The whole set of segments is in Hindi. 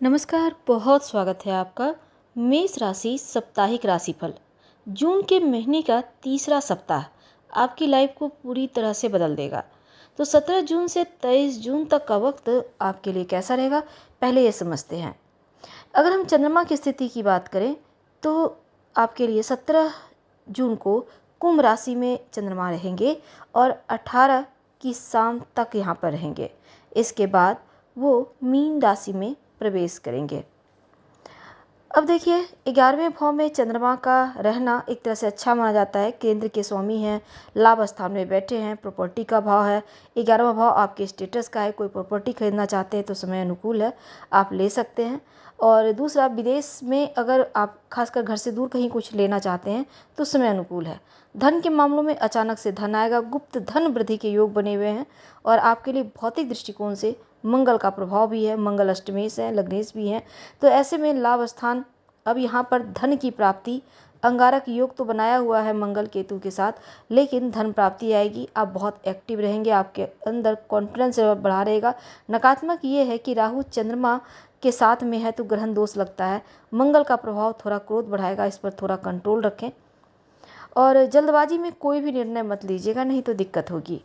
नमस्कार, बहुत स्वागत है आपका। मेष राशि साप्ताहिक राशिफल जून के महीने का तीसरा सप्ताह आपकी लाइफ को पूरी तरह से बदल देगा। तो 17 जून से 23 जून तक का वक्त आपके लिए कैसा रहेगा, पहले ये समझते हैं। अगर हम चंद्रमा की स्थिति की बात करें तो आपके लिए 17 जून को कुंभ राशि में चंद्रमा रहेंगे और 18 की शाम तक यहाँ पर रहेंगे। इसके बाद वो मीन राशि में प्रवेश करेंगे। अब देखिए, 11वें भाव में चंद्रमा का रहना एक तरह से अच्छा माना जाता है। केंद्र के स्वामी हैं, लाभ स्थान में बैठे हैं, प्रॉपर्टी का भाव है। 11वां भाव आपके स्टेटस का है। कोई प्रॉपर्टी खरीदना चाहते हैं तो समय अनुकूल है, आप ले सकते हैं। और दूसरा, विदेश में अगर आप खासकर घर से दूर कहीं कुछ लेना चाहते हैं तो समय अनुकूल है। धन के मामलों में अचानक से धन आएगा, गुप्त धन वृद्धि के योग बने हुए हैं। और आपके लिए भौतिक दृष्टिकोण से मंगल का प्रभाव भी है, मंगल अष्टमेश है, लग्नेश भी हैं। तो ऐसे में लाभ स्थान, अब यहाँ पर धन की प्राप्ति, अंगारक योग तो बनाया हुआ है मंगल केतु के साथ, लेकिन धन प्राप्ति आएगी। आप बहुत एक्टिव रहेंगे, आपके अंदर कॉन्फिडेंस बढ़ा रहेगा। नकारात्मक ये है कि राहु चंद्रमा के साथ में है तो ग्रहण दोष लगता है। मंगल का प्रभाव थोड़ा क्रोध बढ़ाएगा, इस पर थोड़ा कंट्रोल रखें। और जल्दबाजी में कोई भी निर्णय मत लीजिएगा, नहीं तो दिक्कत होगी।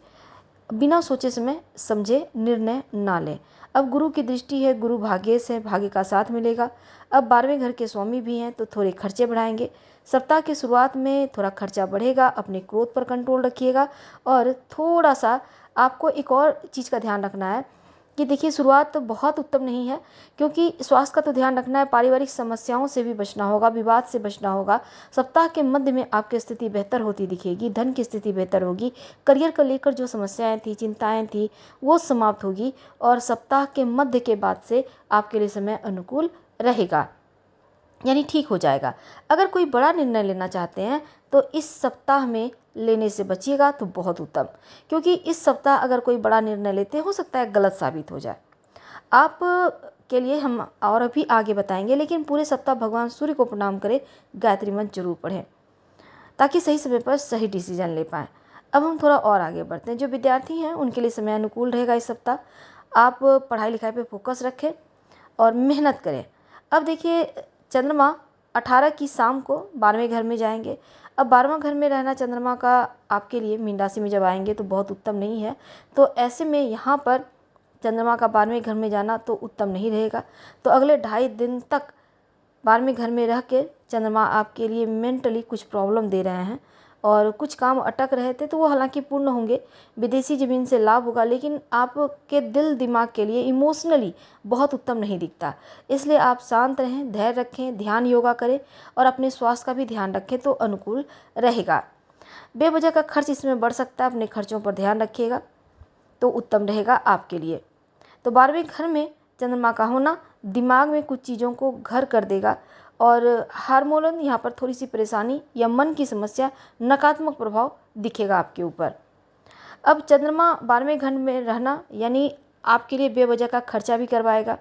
बिना सोचे समय समझे निर्णय ना लें। अब गुरु की दृष्टि है, गुरु भाग्येश है, भाग्य का साथ मिलेगा। अब 12वें घर के स्वामी भी हैं तो थोड़े खर्चे बढ़ाएंगे। सप्ताह की शुरुआत में थोड़ा खर्चा बढ़ेगा, अपने क्रोध पर कंट्रोल रखिएगा। और थोड़ा सा आपको एक और चीज़ का ध्यान रखना है कि देखिए, शुरुआत तो बहुत उत्तम नहीं है, क्योंकि स्वास्थ्य का तो ध्यान रखना है, पारिवारिक समस्याओं से भी बचना होगा, विवाद से बचना होगा। सप्ताह के मध्य में आपकी स्थिति बेहतर होती दिखेगी, धन की स्थिति बेहतर होगी, करियर को लेकर जो समस्याएं थी, चिंताएं थी, वो समाप्त होगी। और सप्ताह के मध्य के बाद से आपके लिए समय अनुकूल रहेगा, यानी ठीक हो जाएगा। अगर कोई बड़ा निर्णय लेना चाहते हैं तो इस सप्ताह में लेने से बचिएगा तो बहुत उत्तम, क्योंकि इस सप्ताह अगर कोई बड़ा निर्णय लेते हो सकता है गलत साबित हो जाए। आप के लिए हम और अभी आगे बताएंगे, लेकिन पूरे सप्ताह भगवान सूर्य को प्रणाम करें, गायत्री मंत्र जरूर पढ़ें, ताकि सही समय पर सही डिसीजन ले पाएँ। अब हम थोड़ा और आगे बढ़ते हैं। जो विद्यार्थी हैं उनके लिए समय अनुकूल रहेगा इस सप्ताह। आप पढ़ाई लिखाई पर फोकस रखें और मेहनत करें। अब देखिए, चंद्रमा 18 की शाम को 12वें घर में जाएंगे। अब 12वां घर में रहना चंद्रमा का आपके लिए मीन राशि में जब आएंगे तो बहुत उत्तम नहीं है। तो ऐसे में यहाँ पर चंद्रमा का 12वें घर में जाना तो उत्तम नहीं रहेगा। तो अगले 2.5 दिन तक 12वें घर में रह के चंद्रमा आपके लिए मेंटली कुछ प्रॉब्लम दे रहे हैं, और कुछ काम अटक रहे थे तो वो हालांकि पूर्ण होंगे। विदेशी ज़मीन से लाभ होगा, लेकिन आपके दिल दिमाग के लिए इमोशनली बहुत उत्तम नहीं दिखता। इसलिए आप शांत रहें, धैर्य रखें, ध्यान योगा करें और अपने स्वास्थ्य का भी ध्यान रखें तो अनुकूल रहेगा। बेवजह का खर्च इसमें बढ़ सकता है, अपने खर्चों पर ध्यान रखिएगा तो उत्तम रहेगा आपके लिए। तो 12वें घर में चंद्रमा का होना दिमाग में कुछ चीज़ों को घर कर देगा, और हार्मोनल यहाँ पर थोड़ी सी परेशानी या मन की समस्या, नकारात्मक प्रभाव दिखेगा आपके ऊपर। अब चंद्रमा 12वें घर में रहना यानी आपके लिए बेवजह का खर्चा भी करवाएगा।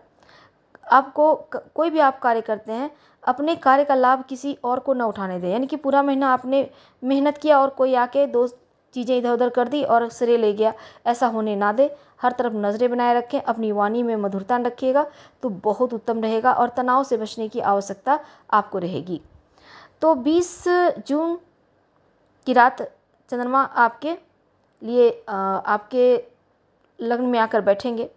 आपको कोई भी आप कार्य करते हैं, अपने कार्य का लाभ किसी और को न उठाने दें, यानी कि पूरा महीना आपने मेहनत किया और कोई आके दो चीज़ें इधर उधर कर दी और श्रेय ले गया, ऐसा होने ना दे। हर तरफ नज़रें बनाए रखें, अपनी वाणी में मधुरता रखिएगा तो बहुत उत्तम रहेगा। और तनाव से बचने की आवश्यकता आपको रहेगी। तो 20 जून की रात चंद्रमा आपके लिए आपके लग्न में आकर बैठेंगे,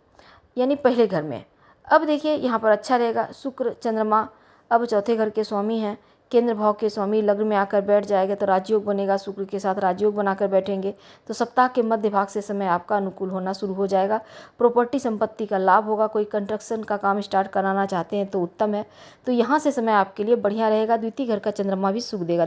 यानी पहले घर में। अब देखिए, यहाँ पर अच्छा रहेगा। शुक्र चंद्रमा अब चौथे घर के स्वामी हैं, केंद्र भाव के स्वामी लग्न में आकर बैठ जाएगा तो राजयोग बनेगा, शुक्र के साथ राजयोग बनाकर बैठेंगे। तो सप्ताह के मध्य भाग से समय आपका अनुकूल होना शुरू हो जाएगा। प्रॉपर्टी संपत्ति का लाभ होगा, कोई कंस्ट्रक्शन का काम स्टार्ट कराना चाहते हैं तो उत्तम है। तो यहाँ से समय आपके लिए बढ़िया रहेगा। द्वितीय घर का चंद्रमा भी सुख देगा।